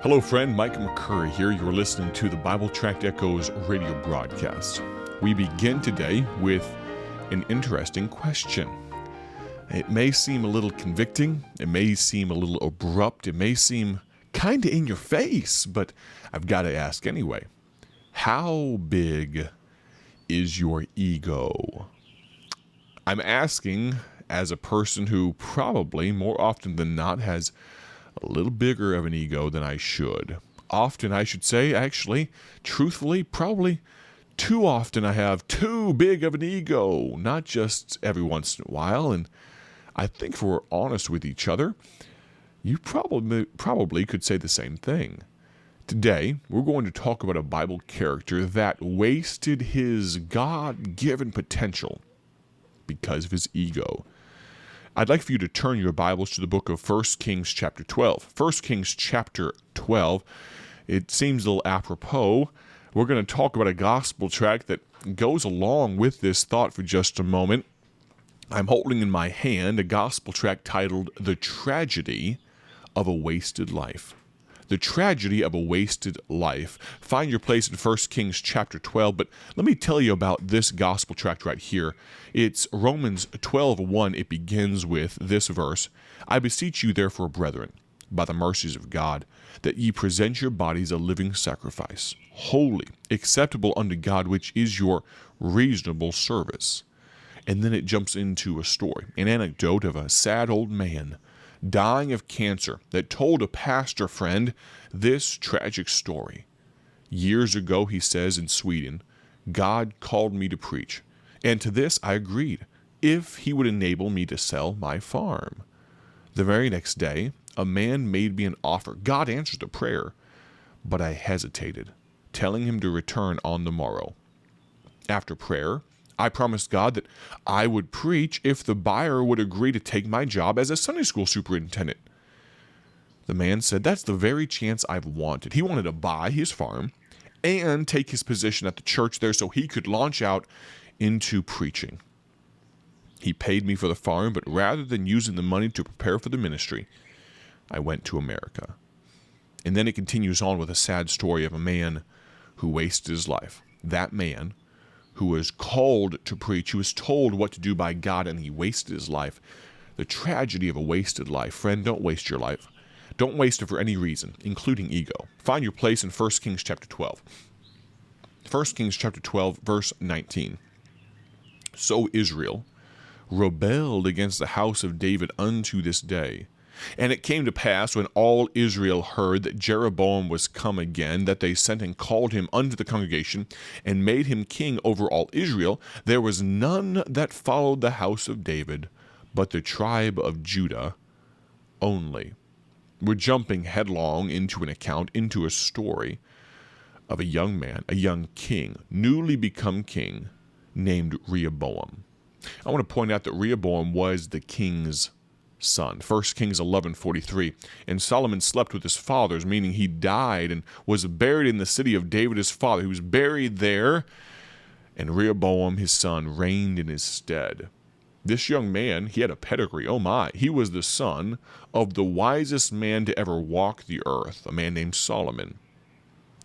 Hello, friend. Mike McCurry here. You're listening to the Bible Tract Echoes radio broadcast. We begin today with an interesting question. It may seem a little convicting. It may seem a little abrupt. It may seem kind of in your face, but I've got to ask anyway. How big is your ego? I'm asking as a person who probably, more often than not, has a little bigger of an ego than I should. Often, I should say, actually, truthfully, probably too often I have too big of an ego, not just every once in a while. And I think if we're honest with each other, you probably could say the same thing. Today, we're going to talk about a Bible character that wasted his God-given potential because of his ego. I'd like for you to turn your Bibles to the book of 1 Kings chapter 12. 1 Kings chapter 12, it seems a little apropos. We're going to talk about a gospel tract that goes along with this thought for just a moment. I'm holding in my hand a gospel tract titled The Tragedy of a Wasted Life. The Tragedy of a Wasted Life. Find your place in 1 Kings chapter 12, but let me tell you about this gospel tract right here. It's Romans 12:1. It begins with this verse, I beseech you therefore, brethren, by the mercies of God, that ye present your bodies a living sacrifice, holy, acceptable unto God, which is your reasonable service. And then it jumps into a story, an anecdote of a sad old man dying of cancer that told a pastor friend this tragic story. Years ago, he says, in Sweden, God called me to preach, and to this I agreed, if he would enable me to sell my farm. The very next day, a man made me an offer. God answered the prayer, but I hesitated, telling him to return on the morrow. After prayer, I promised God that I would preach if the buyer would agree to take my job as a Sunday school superintendent. The man said, that's the very chance I've wanted. He wanted to buy his farm and take his position at the church there so he could launch out into preaching. He paid me for the farm, but rather than using the money to prepare for the ministry, I went to America. And then it continues on with a sad story of a man who wasted his life. That man who was called to preach, who was told what to do by God, and he wasted his life. The tragedy of a wasted life. Friend, don't waste your life. Don't waste it for any reason, including ego. Find your place in 1 Kings chapter 12. 1 Kings chapter 12, verse 19. So Israel rebelled against the house of David unto this day. And it came to pass, when all Israel heard that Jeroboam was come again, that they sent and called him unto the congregation, and made him king over all Israel. There was none that followed the house of David, but the tribe of Judah only. We're jumping headlong into an account, into a story of a young man, a young king, newly become king, named Rehoboam. I want to point out that Rehoboam was the king's son. 1 Kings 11:43. And Solomon slept with his fathers, meaning he died and was buried in the city of David his father. He was buried there, and Rehoboam his son reigned in his stead. This young man, he had a pedigree. Oh my, he was the son of the wisest man to ever walk the earth, a man named Solomon.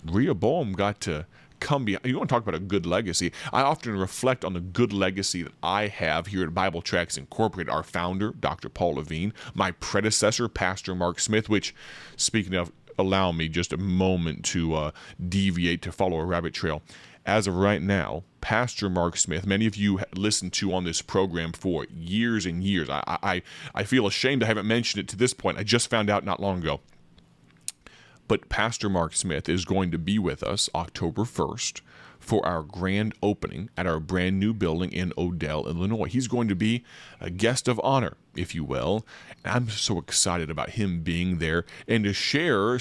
Rehoboam got to come behind. You want to talk about a good legacy? I often reflect on the good legacy that I have here at Bible Tracts Incorporated. Our founder, Dr. Paul Levine, my predecessor, Pastor Mark Smith, which, speaking of, allow me just a moment to deviate to follow a rabbit trail. As of right now, Pastor Mark Smith, many of you listened to on this program for years and years. I feel ashamed I haven't mentioned it to this point. I just found out not long ago. But Pastor Mark Smith is going to be with us October 1st for our grand opening at our brand new building in Odell, Illinois. He's going to be a guest of honor, if you will. And I'm so excited about him being there and to share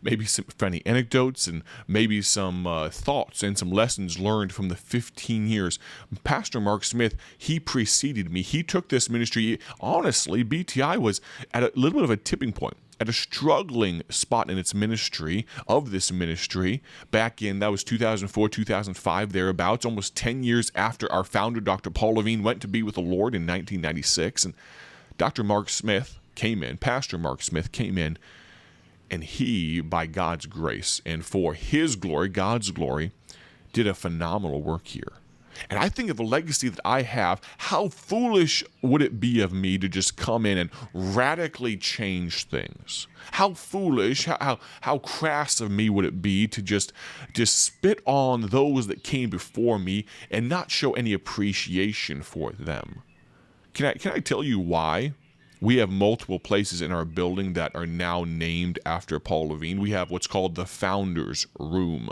maybe some funny anecdotes and maybe some thoughts and some lessons learned from the 15 years. Pastor Mark Smith, he preceded me. He took this ministry. Honestly, BTI was at a little bit of a tipping point, at a struggling spot in its ministry, of this ministry, back in, that was 2004, 2005, thereabouts, almost 10 years after our founder, Dr. Paul Levine, went to be with the Lord in 1996. And Pastor Mark Smith came in, And he, by God's grace and for his glory, God's glory, did a phenomenal work here. And I think of the legacy that I have, how foolish would it be of me to just come in and radically change things? How foolish, how crass of me would it be to just spit on those that came before me and not show any appreciation for them? Can I tell you why? We have multiple places in our building that are now named after Paul Levine. We have what's called the Founders Room.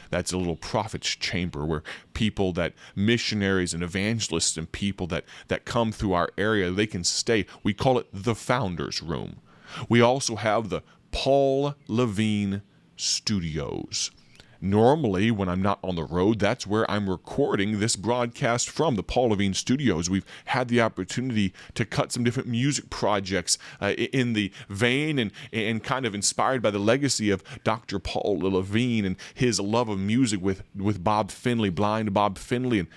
That's a little prophet's chamber where people that missionaries and evangelists and people that come through our area, they can stay. We call it the Founders Room. We also have the Paul Levine Studios. Normally, when I'm not on the road, that's where I'm recording this broadcast from, the Paul Levine Studios. We've had the opportunity to cut some different music projects in the vein and kind of inspired by the legacy of Dr. Paul Levine and his love of music with Bob Finley, blind Bob Finley. And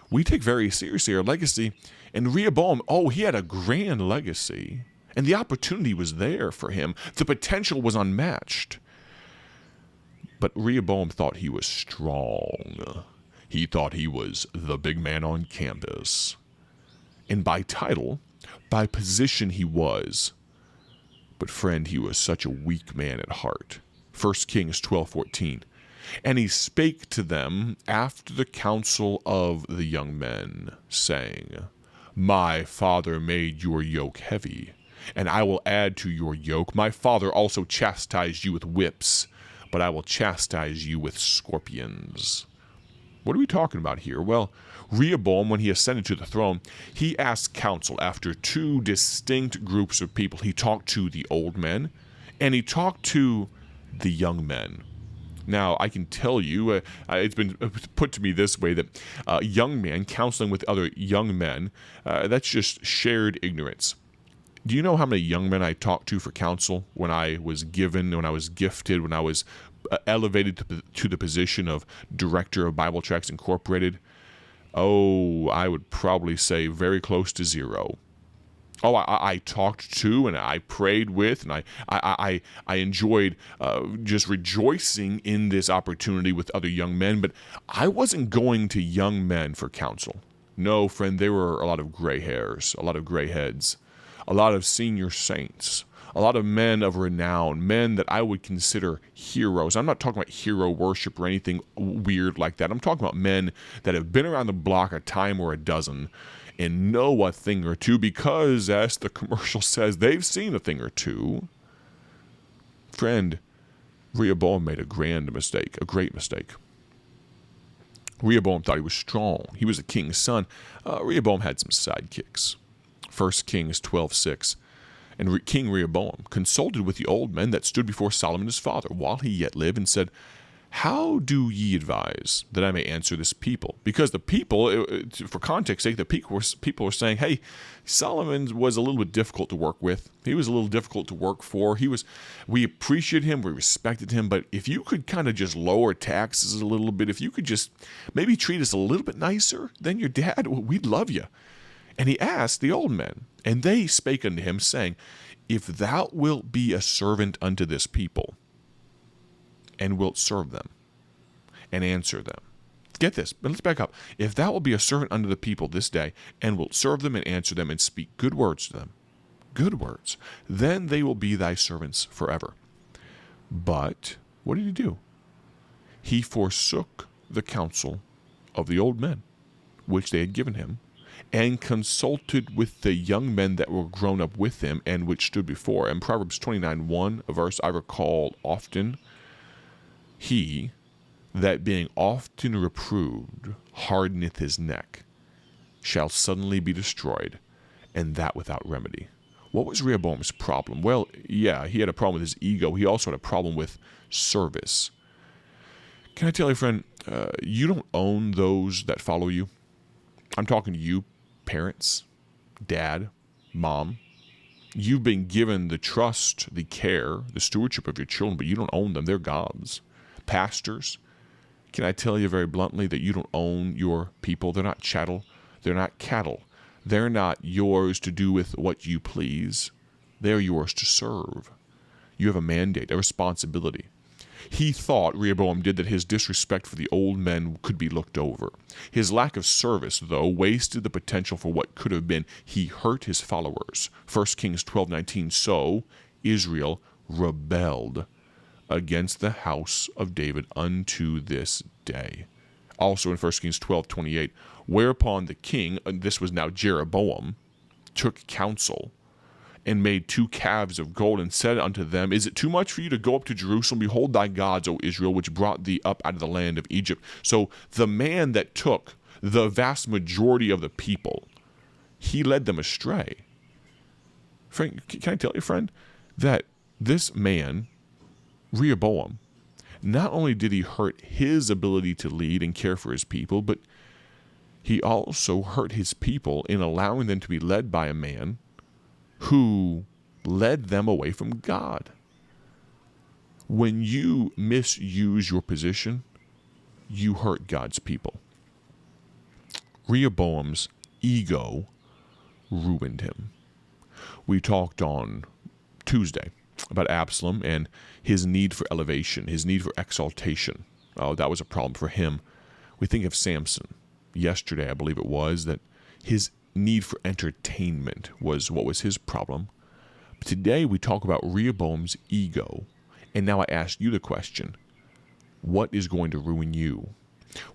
we take very seriously our legacy. And Rehoboam, he had a grand legacy. And the opportunity was there for him. The potential was unmatched. But Rehoboam thought he was strong. He thought he was the big man on campus. And by title, by position he was. But friend, he was such a weak man at heart. 1 Kings 12:14. And he spake to them after the counsel of the young men, saying, My father made your yoke heavy, and I will add to your yoke. My father also chastised you with whips, but I will chastise you with scorpions. What are we talking about here? Well, Rehoboam, when he ascended to the throne, he asked counsel after two distinct groups of people. He talked to the old men, and he talked to the young men. Now, I can tell you, it's been put to me this way, that young men counseling with other young men, that's just shared ignorance. Do you know how many young men I talked to for counsel when I was gifted, when I was elevated to the position of director of Bible Tracts Incorporated? I would probably say very close to zero. I talked to and I prayed with, and I enjoyed just rejoicing in this opportunity with other young men, but I wasn't going to young men for counsel. No, friend, there were a lot of gray hairs, a lot of gray heads, a lot of senior saints, a lot of men of renown, men that I would consider heroes. I'm not talking about hero worship or anything weird like that. I'm talking about men that have been around the block a time or a dozen and know a thing or two because, as the commercial says, they've seen a thing or two. Friend, Rehoboam made a grand mistake, a great mistake. Rehoboam thought he was strong. He was a king's son. Rehoboam had some sidekicks. 1 Kings 12:6. And King Rehoboam consulted with the old men that stood before Solomon his father while he yet lived, and said, How do ye advise that I may answer this people? Because the people, for context sake, the people were saying, hey, Solomon was a little bit difficult to work with. He was a little difficult to work for. We appreciated him, we respected him, but if you could kind of just lower taxes a little bit, if you could just maybe treat us a little bit nicer than your dad, we'd love you. And he asked the old men, and they spake unto him, saying, If thou wilt be a servant unto this people, and wilt serve them, and answer them. Get this, but let's back up. If thou wilt be a servant unto the people this day, and wilt serve them, and answer them, and speak good words to them, good words, then they will be thy servants forever. But what did he do? He forsook the counsel of the old men, which they had given him, and consulted with the young men that were grown up with him, and which stood before him. Proverbs 29:1, a verse I recall often. He that being often reproved hardeneth his neck shall suddenly be destroyed, and that without remedy. What was Rehoboam's problem? Well, yeah, he had a problem with his ego. He also had a problem with service. Can I tell you, friend, you don't own those that follow you. I'm talking to you, parents, dad, mom. You've been given the trust, the care, the stewardship of your children, but you don't own them. They're God's. Pastors, can I tell you very bluntly that you don't own your people? They're not chattel. They're not cattle. They're not yours to do with what you please. They're yours to serve. You have a mandate, a responsibility. He thought, Rehoboam did, that his disrespect for the old men could be looked over. His lack of service, though, wasted the potential for what could have been. He hurt his followers. 1 Kings 12:19, so Israel rebelled against the house of David unto this day. Also in 1 Kings 12:28, whereupon the king, and this was now Jeroboam, took counsel and made 2 calves of gold, and said unto them, is it too much for you to go up to Jerusalem? Behold thy gods, O Israel, which brought thee up out of the land of Egypt. So the man that took the vast majority of the people, he led them astray. Friend, can I tell you, friend, that this man, Rehoboam, not only did he hurt his ability to lead and care for his people, but he also hurt his people in allowing them to be led by a man who led them away from God. When you misuse your position, you hurt God's people. Rehoboam's ego ruined him. We talked on Tuesday about Absalom and his need for elevation, his need for exaltation. Oh, that was a problem for him. We think of Samson. Yesterday, I believe it was, that his need for entertainment was what was his problem. But today we talk about Rehoboam's ego. And now I ask you the question, what is going to ruin you?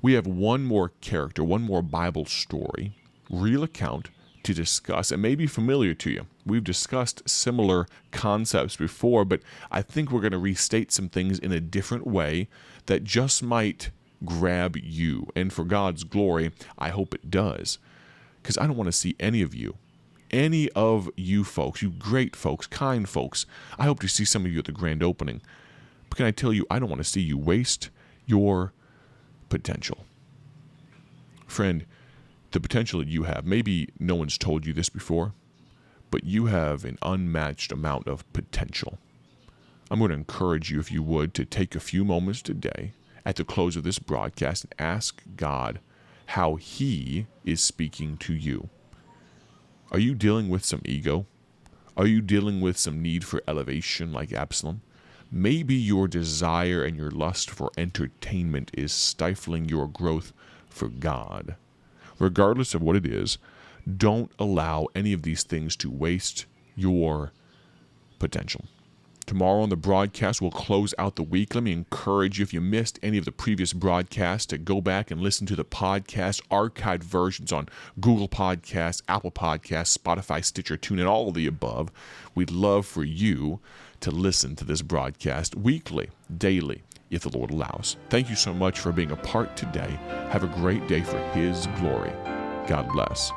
We have one more character, one more Bible story, real account to discuss. It may be familiar to you. We've discussed similar concepts before, but I think we're going to restate some things in a different way that just might grab you. And for God's glory, I hope it does. Because I don't want to see any of you folks, you great folks, kind folks. I hope to see some of you at the grand opening. But can I tell you, I don't want to see you waste your potential. Friend, the potential that you have, maybe no one's told you this before, but you have an unmatched amount of potential. I'm going to encourage you, if you would, to take a few moments today at the close of this broadcast and ask God how He is speaking to you. Are you dealing with some ego? Are you dealing with some need for elevation like Absalom? Maybe your desire and your lust for entertainment is stifling your growth for God. Regardless of what it is, don't allow any of these things to waste your potential. Tomorrow on the broadcast, we'll close out the week. Let me encourage you, if you missed any of the previous broadcasts, to go back and listen to the podcast archived versions on Google Podcasts, Apple Podcasts, Spotify, Stitcher, TuneIn, all of the above. We'd love for you to listen to this broadcast weekly, daily, if the Lord allows. Thank you so much for being a part today. Have a great day for His glory. God bless.